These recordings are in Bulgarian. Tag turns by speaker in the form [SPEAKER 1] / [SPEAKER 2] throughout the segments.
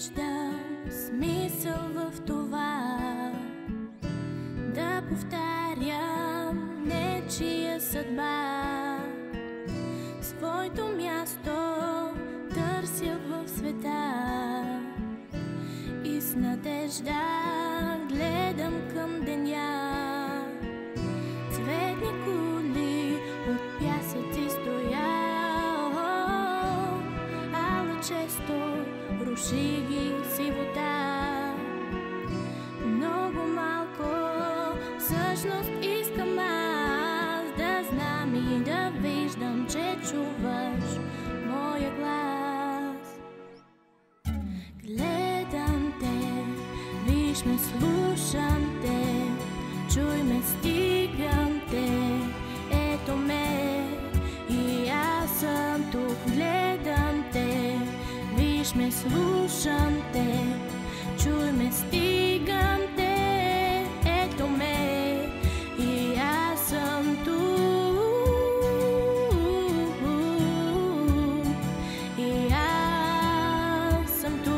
[SPEAKER 1] виждам смисъл в това да повтарям нечия съдба. Своето място търся в света и с надежда гледам към деня. Цветни кули от пясъци стоял, ала често руши ги сивота. Много малко всъщност искам аз да знам и да виждам, че чуваш моя глас. Гледам те, виж ме, слушам те, чуй ме, стигам те, ето ме и аз съм тук. Гледам те, виж ме, слушам те, чуй ме, стигам те, ето ме и аз съм тук. И аз съм тук.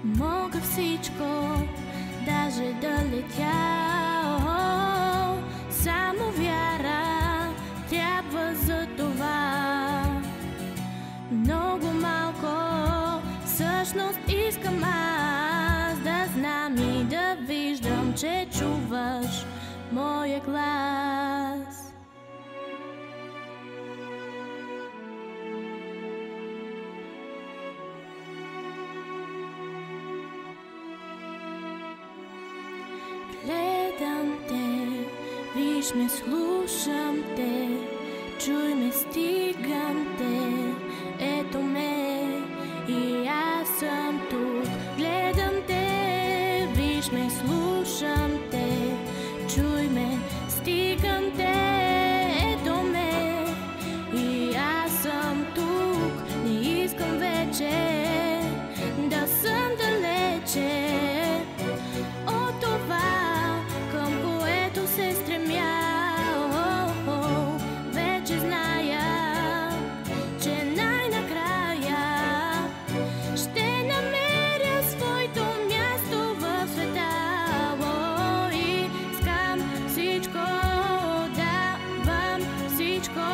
[SPEAKER 1] Мога всичко, даже да летя, само вяра трябва за това. Много малко всъщност искам аз да знам и да виждам, че чуваш моя глас. Гледам те, виж ме, слушам те, чуй ме, стигам те, ето ме и аз съм тук. Гледам те, виж ме, слушам те, чуй ме, стигам те, ето ме и аз съм тук. Не искам вече да съм далече от това, към което се стремя. Вече зная, че най-накрая ще намеря своето място в света. Искам всичко, давам всичко,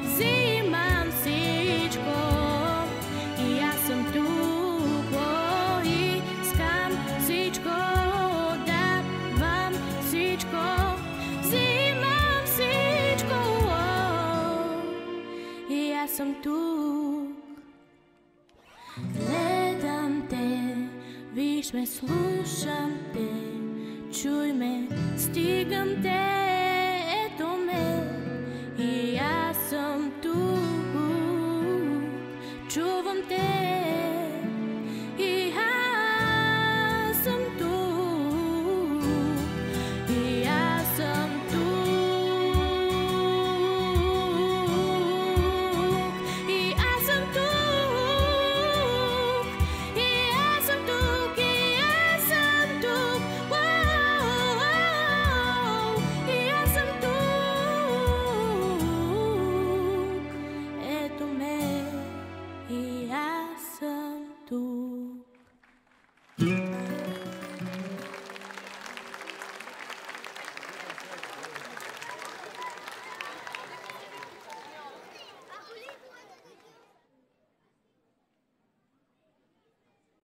[SPEAKER 1] взимам всичко и аз съм тук. Искам всичко, давам всичко, взимам всичко и аз съм тук. Гледам те, виж ме, слушам те, чуй ме, стигам те.